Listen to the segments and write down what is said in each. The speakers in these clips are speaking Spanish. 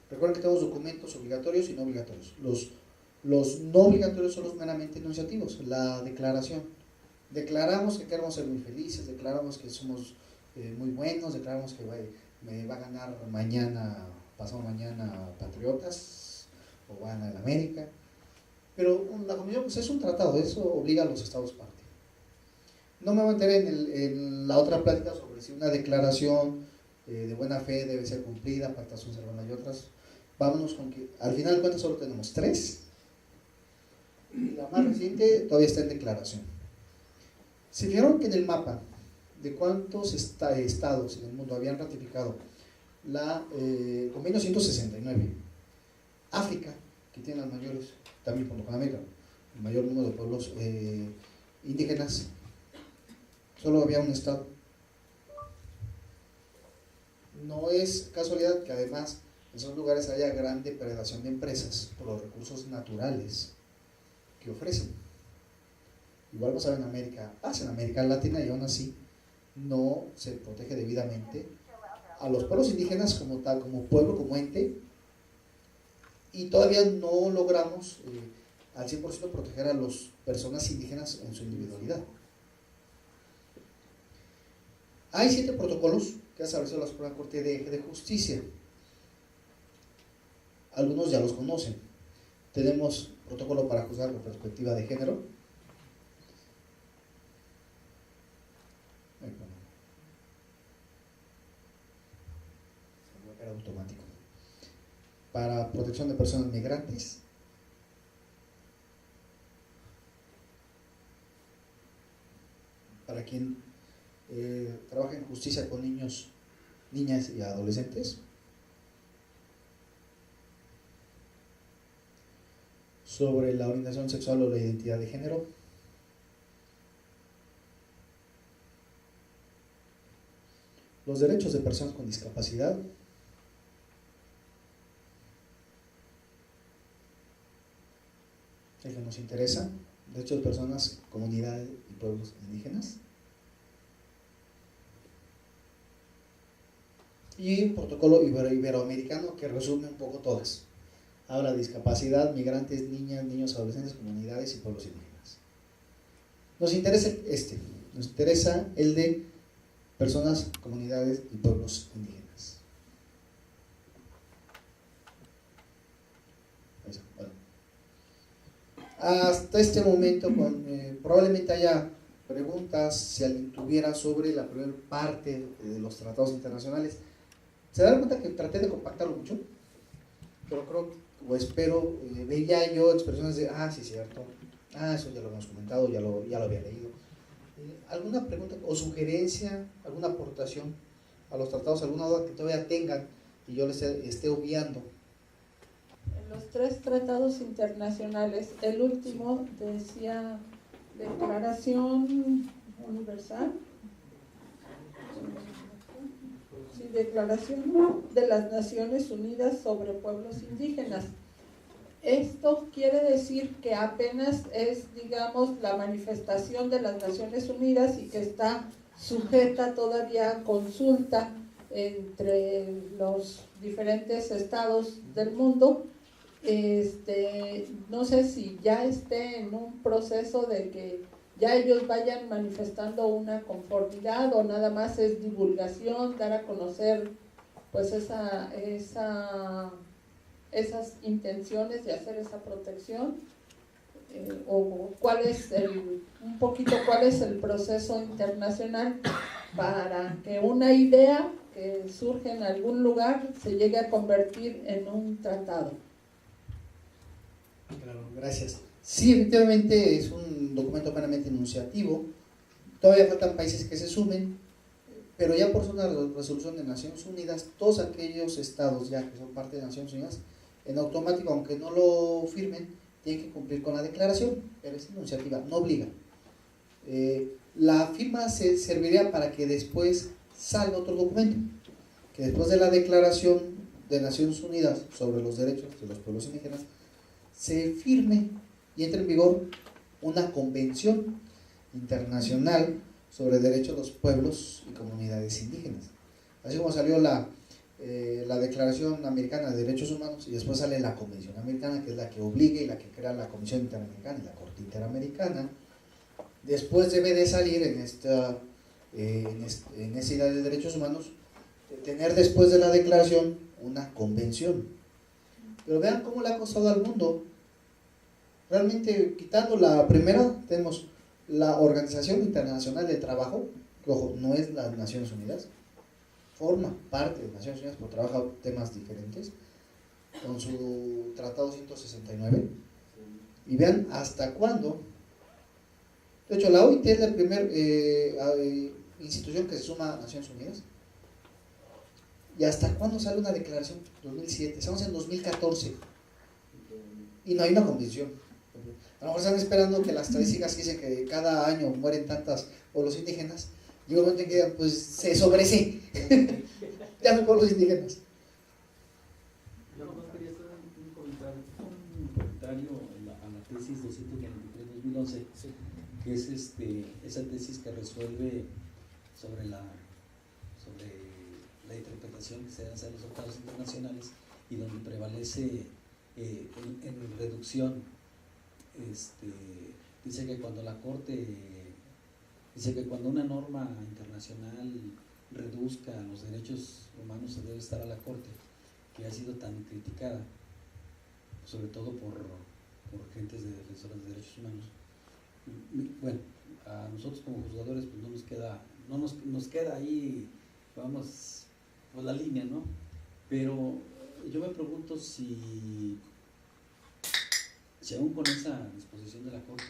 Recuerden que tenemos documentos obligatorios y no obligatorios. Los no obligatorios son los meramente enunciativos. La declaración. Declaramos que queremos ser muy felices, declaramos que somos muy buenos, declaramos que me va a ganar mañana, pasado mañana Patriotas, o van a la América. Pero la convención pues, es un tratado, eso obliga a los estados parte. No me voy a meter en la otra plática sobre si una declaración de buena fe debe ser cumplida, pactación servanda y otras. Vámonos con que al final de cuentas solo tenemos 3. Y la más reciente todavía está en declaración. Se fijaron que en el mapa de cuántos estados en el mundo habían ratificado la convenio 169, África, que tiene las mayores, también junto con América, el mayor número de pueblos indígenas, solo había un estado. No es casualidad que además en esos lugares haya gran depredación de empresas por los recursos naturales que ofrecen. Igual pasa en América, pasa en América Latina y aún así no se protege debidamente a los pueblos indígenas como tal, como pueblo, como ente, y todavía no logramos al 100% proteger a las personas indígenas en su individualidad. Hay 7 protocolos que ha establecido la Suprema Corte de Justicia. Algunos ya los conocen. Tenemos protocolo para juzgar con perspectiva de género. Era automático. Para protección de personas migrantes. Para quien trabaja en justicia con niños, niñas y adolescentes. Sobre la orientación sexual o la identidad de género. Los derechos de personas con discapacidad. El que nos interesa, derechos de personas, comunidades y pueblos indígenas. Y un protocolo iberoamericano que resume un poco todas. Habla de discapacidad, migrantes, niñas, niños, adolescentes, comunidades y pueblos indígenas. Nos interesa nos interesa el de personas, comunidades y pueblos indígenas. Bueno. Hasta este momento probablemente haya preguntas, si alguien tuviera, sobre la primera parte de los tratados internacionales. ¿Se dan cuenta que traté de compactarlo mucho? Pero creo, o espero, veía yo expresiones de, sí, cierto, eso ya lo hemos comentado, ya lo había leído. ¿Alguna pregunta o sugerencia, alguna aportación a los tratados, alguna duda que todavía tengan y yo les esté obviando? En los 3 tratados internacionales, el último decía Declaración Universal, Declaración de las Naciones Unidas sobre Pueblos Indígenas. Esto quiere decir que apenas es, digamos, la manifestación de las Naciones Unidas y que está sujeta todavía a consulta entre los diferentes estados del mundo. No sé si ya esté en un proceso de que ya ellos vayan manifestando una conformidad o nada más es divulgación, dar a conocer pues esas intenciones de hacer esa protección, o cuál es el proceso internacional para que una idea que surge en algún lugar se llegue a convertir en un tratado. Claro, gracias. Sí, efectivamente es un documento plenamente enunciativo. Todavía faltan países que se sumen, pero ya por una resolución de Naciones Unidas, todos aquellos estados ya que son parte de Naciones Unidas, en automático, aunque no lo firmen, tienen que cumplir con la declaración, pero es enunciativa, no obliga. La firma se serviría para que después salga otro documento, que después de la declaración de Naciones Unidas sobre los derechos de los pueblos indígenas, se firme y entre en vigor una convención internacional sobre derechos de los pueblos y comunidades indígenas. Así como salió la la Declaración Americana de Derechos Humanos y después sale la Convención Americana, que es la que obliga y la que crea la Comisión Interamericana y la Corte Interamericana. Después debe de salir en esta idea de derechos humanos, tener después de la declaración una convención. Pero vean cómo le ha costado al mundo. Realmente, quitando la primera, tenemos la Organización Internacional del Trabajo, que ojo, no es las Naciones Unidas, forma parte de las Naciones Unidas, pero trabaja temas diferentes, con su Tratado 169. Y vean hasta cuándo. De hecho, la OIT es la primera institución que se suma a Naciones Unidas. ¿Y hasta cuándo sale una declaración? 2007, estamos en 2014 y no hay una convención. A lo mejor están esperando que las estadísticas que dicen que cada año mueren tantas pueblos indígenas, y un momento en que pues se sobresee, ya no pueblos indígenas. Yo nomás quería hacer un comentario a la tesis 243-2011, sí, que es esa tesis que resuelve sobre la interpretación que se hace a los tratados internacionales y donde prevalece en reducción. Dice que cuando la Corte, dice que cuando una norma internacional reduzca los derechos humanos se debe estar a la Corte, que ha sido tan criticada, sobre todo por gentes de defensoras de derechos humanos. Bueno, a nosotros como juzgadores pues no nos queda ahí, vamos, por la línea, ¿no? Pero yo me pregunto si aún con esa disposición de la Corte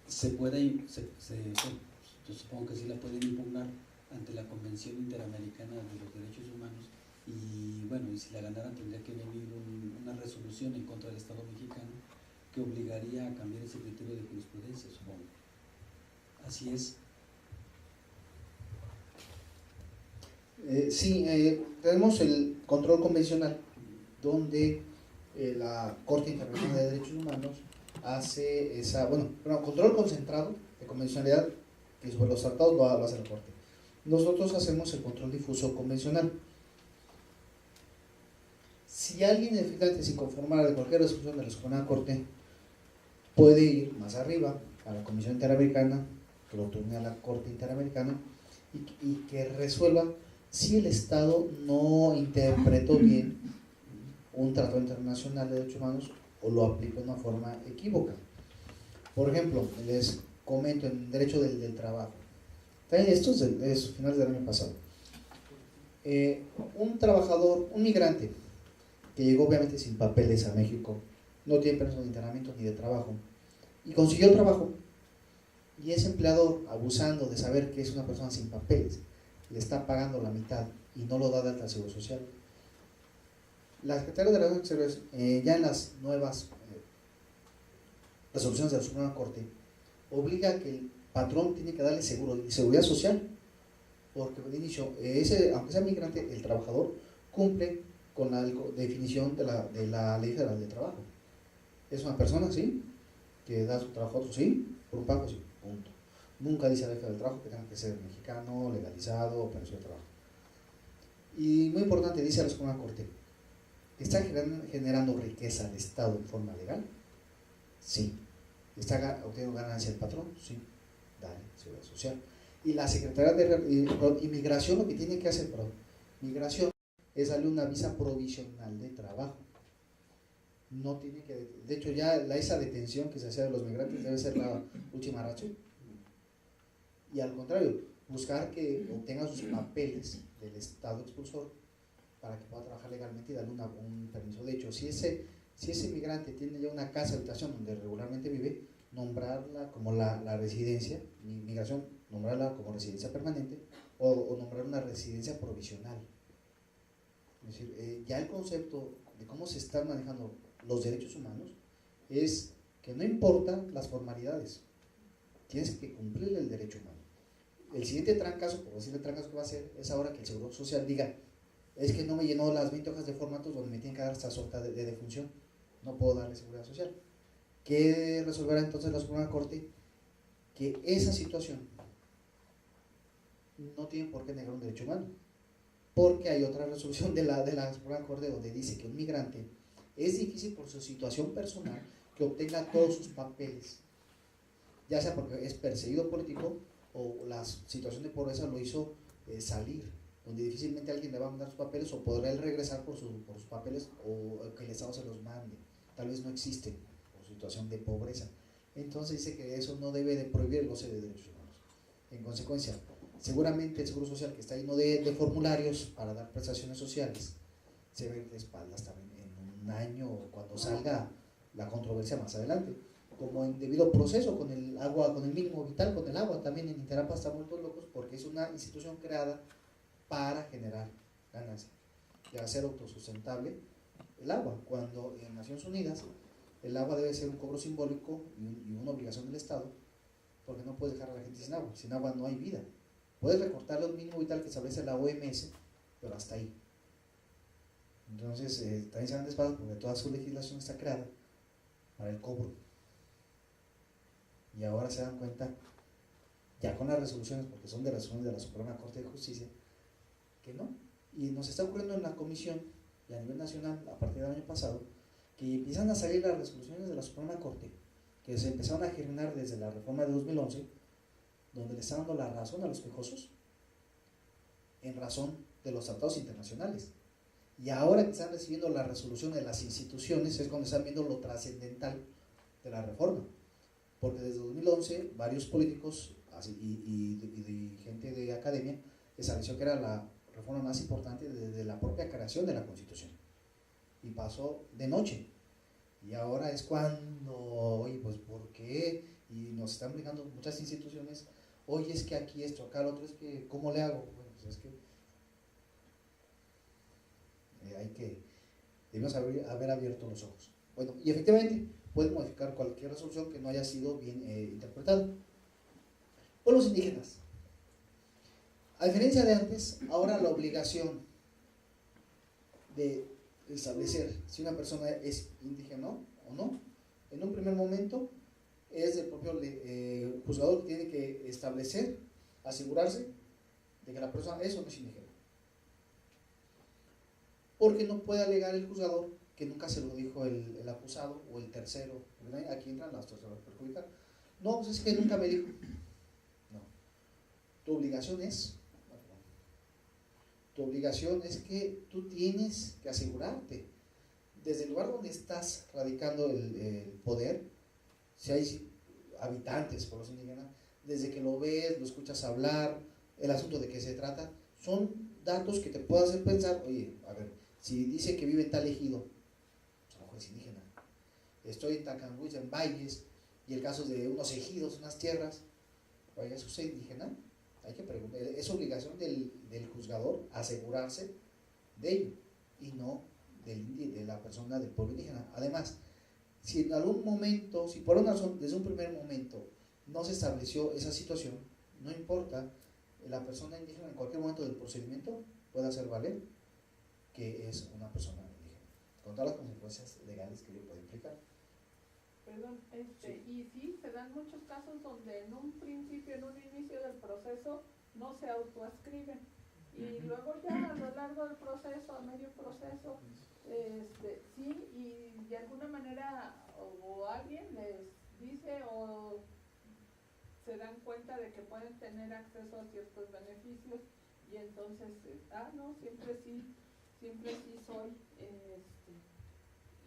se puede, yo supongo que sí la pueden impugnar ante la Convención Interamericana de los Derechos Humanos, y bueno, y si la ganaran tendría que venir una resolución en contra del Estado mexicano que obligaría a cambiar ese criterio de jurisprudencia, supongo. Así es. Sí, tenemos el control convencional, donde la Corte Internacional de Derechos Humanos hace control concentrado de convencionalidad, que sobre los tratados lo hace la Corte. Nosotros hacemos el control difuso convencional. Si alguien efectivamente se conformara de cualquier resolución de la Suprema Corte, puede ir más arriba a la Comisión Interamericana, que lo turne a la Corte Interamericana y que resuelva si el Estado no interpretó bien un tratado internacional de derechos humanos o lo aplicó de una forma equívoca. Por ejemplo, les comento en derecho del trabajo. Esto es finales del año pasado. Un trabajador, un migrante, que llegó obviamente sin papeles a México, no tiene permiso de internamiento ni de trabajo, y consiguió trabajo, y ese empleador, abusando de saber que es una persona sin papeles, le está pagando la mitad y no lo da de alta al Seguro Social. La Secretaría de Relaciones Exteriores, ya en las nuevas resoluciones de la Suprema Corte, obliga a que el patrón tiene que darle seguridad social, porque de inicio, aunque sea migrante, el trabajador cumple con la definición de la Ley Federal del Trabajo. Es una persona, sí, que da su trabajo a otro, sí, por un pago, sí, punto. Nunca dice la Ley Federal del Trabajo que tenga que ser mexicano, legalizado o permiso de trabajo. Y muy importante, dice la Suprema Corte, ¿está generando riqueza al Estado en forma legal? Sí. ¿Está obteniendo ganancia el patrón? Sí. Dale, seguridad social. Y la Secretaría de Inmigración lo que tiene que hacer, migración, es darle una visa provisional de trabajo. No tiene que, de hecho ya esa detención que se hacía de los migrantes debe ser la última ratio. Y al contrario, buscar que obtenga sus papeles del Estado expulsor para que pueda trabajar legalmente y darle un permiso. De hecho, si ese migrante tiene ya una casa, habitación donde regularmente vive, nombrarla como la residencia, migración, nombrarla como residencia permanente o nombrar una residencia provisional. Es decir, ya el concepto de cómo se están manejando los derechos humanos es que no importan las formalidades, tienes que cumplir el derecho humano. El siguiente trancazo, por decirle trancazo que va a hacer, es ahora que el Seguro Social diga, es que no me llenó las 20 hojas de formatos donde me tienen que dar esta sorta de defunción, no puedo darle seguridad social. ¿Qué resolverá entonces la Suprema Corte? Que esa situación no tiene por qué negar un derecho humano, porque hay otra resolución de la Suprema Corte donde dice que un migrante es difícil por su situación personal que obtenga todos sus papeles, ya sea porque es perseguido político o la situación de pobreza lo hizo salir, donde difícilmente alguien le va a mandar sus papeles o podrá él regresar por sus papeles o que el Estado se los mande, tal vez no existen por situación de pobreza. Entonces dice que eso no debe de prohibir el goce de derechos humanos. En consecuencia, seguramente el Seguro Social que está lleno de formularios para dar prestaciones sociales se ve de espaldas también en un año o cuando salga la controversia más adelante, como en debido proceso con el agua, con el mínimo vital, con el agua. También en Interapa están vueltos locos porque es una institución creada para generar ganancia y hacer autosustentable el agua, cuando en Naciones Unidas el agua debe ser un cobro simbólico y una obligación del Estado, porque no puedes dejar a la gente sin agua no hay vida. Puedes recortarle un mínimo vital que establece la OMS, pero hasta ahí. Entonces también se van de espaldas porque toda su legislación está creada para el cobro, y ahora se dan cuenta ya con las resoluciones, porque son de resoluciones de la Suprema Corte de Justicia, que no. Y nos está ocurriendo en la comisión y a nivel nacional a partir del año pasado que empiezan a salir las resoluciones de la Suprema Corte que se empezaron a germinar desde la reforma de 2011, donde le están dando la razón a los quejosos en razón de los tratados internacionales. Y ahora que están recibiendo la resolución de las instituciones es cuando están viendo lo trascendental de la reforma, porque desde 2011 varios políticos y gente de academia estableció que era la reforma más importante desde la propia creación de la Constitución, y pasó de noche. Y ahora es cuando, oye, pues ¿por qué? Y nos están obligando muchas instituciones, oye, es que aquí esto, acá lo otro, es que ¿cómo le hago? Bueno, pues es que debemos haber abierto los ojos. Bueno, y efectivamente puede modificar cualquier resolución que no haya sido bien interpretada. Pueblos indígenas. A diferencia de antes, ahora la obligación de establecer si una persona es indígena o no, en un primer momento es el propio juzgador que tiene que establecer, asegurarse de que la persona es o no es indígena. Porque no puede alegar el juzgador que nunca se lo dijo el acusado o el tercero. Aquí entran las terceras perjudicar. No, pues es que nunca me dijo. No. Tu obligación es que tú tienes que asegurarte desde el lugar donde estás radicando el poder, si hay habitantes por los indígenas, desde que lo ves, lo escuchas hablar, el asunto de qué se trata, son datos que te pueden hacer pensar, oye, a ver, si dice que vive en tal ejido, pues a lo mejor es indígena. Estoy en Tacanguis, en Valles, y el caso de unos ejidos, unas tierras, oye, ¿es usted indígena? Hay que preguntar, es obligación del juzgador asegurarse de ello, y no de la persona del pueblo indígena. Además, si en algún momento, si por una razón, desde un primer momento, no se estableció esa situación, no importa, la persona indígena en cualquier momento del procedimiento puede hacer valer que es una persona indígena, con todas las consecuencias legales que ello puede implicar. Perdón, Sí. y sí, se dan muchos casos donde en un principio, en un inicio del proceso, no se autoascriben. Y luego ya a lo largo del proceso, a medio proceso, sí, y de alguna manera o alguien les dice o se dan cuenta de que pueden tener acceso a ciertos beneficios y entonces, no, siempre sí soy,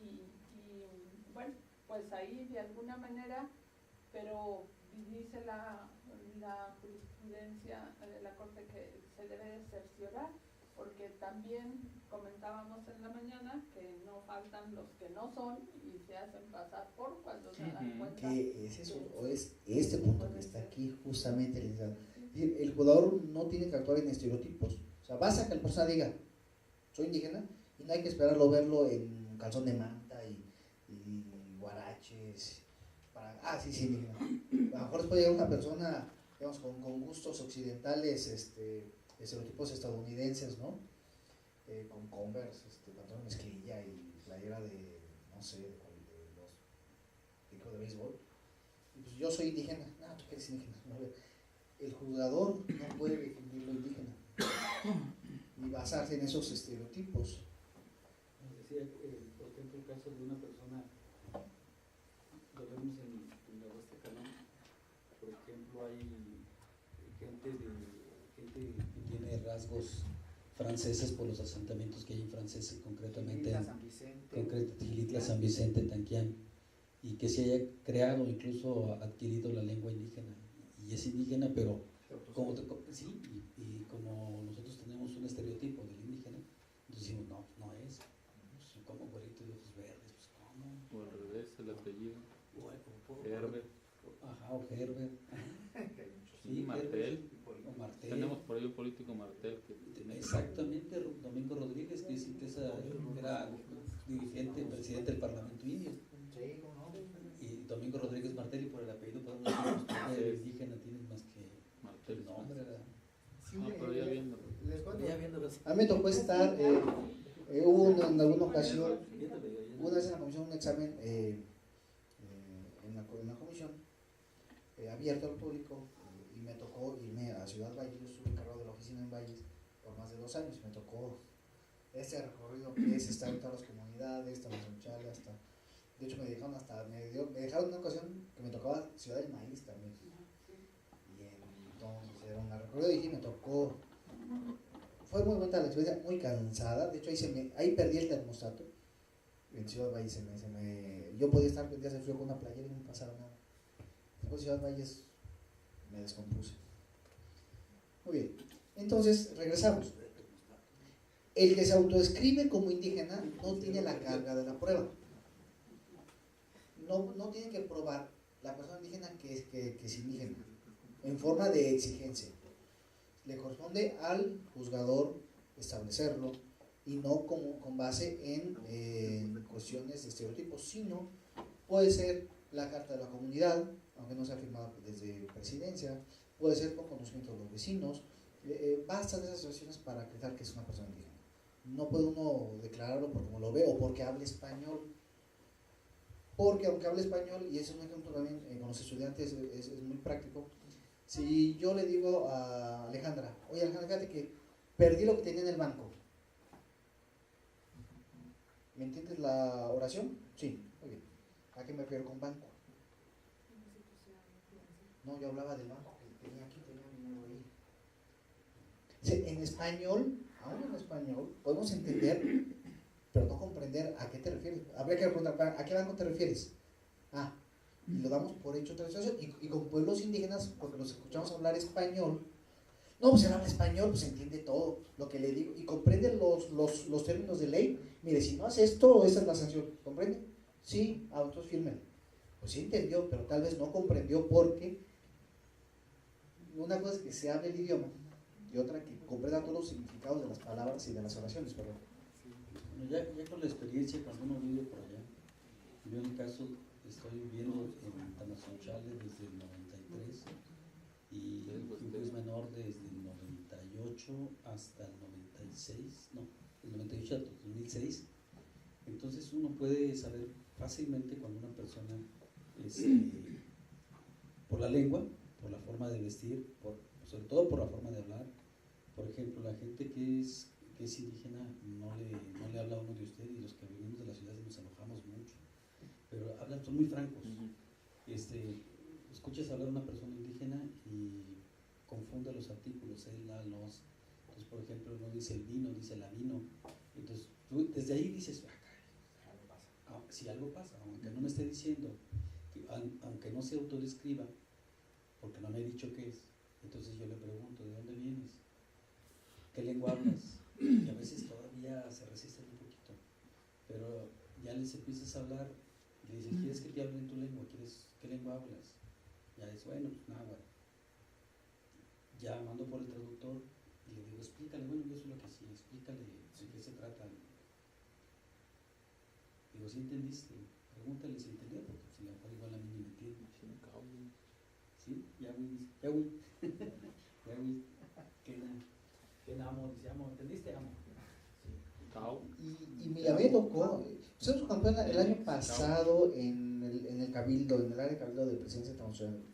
y bueno, pues ahí de alguna manera, pero dice la jurisprudencia de la Corte que se debe de cerciorar, porque también comentábamos en la mañana que no faltan los que no son y se hacen pasar por cuando se dan cuenta. Que es eso, o es este punto que está aquí justamente. El jugador no tiene que actuar en estereotipos. O sea, basta que la persona diga, soy indígena, y no hay que esperarlo verlo en calzón de manta y guaraches. Sí, indígena. A lo mejor puede llegar una persona, digamos, con gustos occidentales, estereotipos estadounidenses, ¿no? Con Converse, pantalón mezclilla y playera de, no sé, de los equipos de béisbol. Y pues yo soy indígena. No, tú que eres indígena. No, el juzgador no puede definir lo indígena. y basarse en esos estereotipos. Nos decía, por ejemplo, el caso de una persona, lo vemos en la Huasteca, ¿no? Por ejemplo, hay gente que tiene rasgos franceses por los asentamientos que hay en franceses, concretamente en Gilitla, San Vicente, Tanquián, y que se haya creado, incluso adquirido la lengua indígena, y es indígena, pero como sí, y como nosotros tenemos un estereotipo del indígena, entonces decimos, no, no es, pues, como güerito de ojos verdes, pues ¿cómo? O al revés, el apellido. O Herbert. Ajá, o Herbert. Sí, Martel. O Martel. Tenemos por ahí un político Martel que tiene. Exactamente, Domingo Rodríguez, que dicen que era dirigente, presidente del Parlamento Indio. Y Domingo Rodríguez Martel, y por el apellido podemos decir que el indígena tiene más que Martel. el nombre, ¿verdad? Pero ya viéndolo. A mí me tocó estar, hubo en alguna ocasión, una vez en la comisión, un examen en la comisión, abierto al público, y me tocó irme a Ciudad Valles. Yo estuve encargado de la oficina en Valles por más de 2 años, y me tocó este recorrido que es estar en todas las comunidades, Tamazunchale, hasta, de hecho me dejaron una ocasión que me tocaba Ciudad del Maíz también, y entonces era un recorrido, y me tocó, fue muy buena la experiencia, muy cansada, de hecho ahí perdí el termostato, en Ciudad Valles yo podía estar días de frío con una playera y no me pasaba nada. Después de Ciudad Valles me descompuse. Muy bien, entonces regresamos. El que se autodescribe como indígena no tiene la carga de la prueba. No tiene que probar la persona indígena que es indígena en forma de exigencia. Le corresponde al juzgador establecerlo, y no con base en cuestiones de estereotipos, sino puede ser la carta de la comunidad, aunque no sea firmada desde presidencia, puede ser con conocimiento de los vecinos, bastan esas situaciones para acreditar que es una persona indígena. No puede uno declararlo por como lo ve o porque hable español, porque aunque hable español, y ese es un ejemplo también con los estudiantes, es muy práctico. Si yo le digo a Alejandra, oye Alejandra, fíjate que perdí lo que tenía en el banco, ¿me entiendes la oración? Sí, muy bien. ¿A qué me refiero con banco? No, yo hablaba del banco que tenía aquí, tenía dinero ahí. Sí, en español, aún en español, podemos entender, pero no comprender a qué te refieres. Habría que preguntar, ¿a qué banco te refieres? Ah, y lo damos por hecho tradición, y con pueblos indígenas, porque los escuchamos hablar español. No, pues él habla español, pues entiende todo lo que le digo y comprende los términos de ley. Mire, si no hace esto, esa es la sanción, ¿comprende? Sí, entonces fírmelo. Pues sí entendió, pero tal vez no comprendió, porque una cosa es que se hable el idioma y otra que comprenda todos los significados de las palabras y de las oraciones, perdón. Bueno, ya con la experiencia, cuando uno vive por allá, yo en mi caso estoy viviendo en Tamazunchale desde el 93, y un juez menor desde el 98 hasta el 96, no, el 98 hasta el 2006. Entonces uno puede saber fácilmente cuando una persona, por la lengua, por la forma de vestir, sobre todo por la forma de hablar. Por ejemplo, la gente que es indígena no le habla a uno de usted, y los que vivimos de las ciudades nos enojamos mucho, pero son muy francos. Escuchas hablar a una persona indígena y confunde los artículos, él, la, los. Entonces, por ejemplo, no dice el vino, dice la vino. Entonces, tú desde ahí dices, si algo pasa, aunque no me esté diciendo, aunque no se autodescriba, porque no me ha dicho qué es, entonces yo le pregunto, ¿de dónde vienes? ¿Qué lengua hablas? Y a veces todavía se resisten un poquito, pero ya les empiezas a hablar, y le dices, ¿quieres que te hable en tu lengua? ¿Qué lengua hablas? Ya es, bueno, pues náhuatl. Ya mando por el traductor y le digo, explícale, bueno, yo eso es lo que sí, explícale de qué se trata. Digo, ¿sí entendiste? Pregúntale si entendió, porque si le mejor igual a mí ni me entiende. ¿Sí? Ya, güey, ya, güey. Ya, güey. ¿Qué amo? Dice, amo, ¿entendiste? Amo. Y mira, me tocó, fuimos campeón el año pasado en el Cabildo, en el área de Cabildo de Presidencia de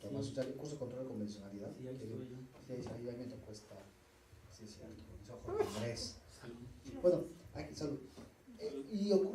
Tamazunchale, el curso de control de convencionalidad. Sí, ahí estuve yo. Sí, ahí me tocó estar. Sí, cierto. Consejo de Congreso. Bueno, aquí salud. Y ocurre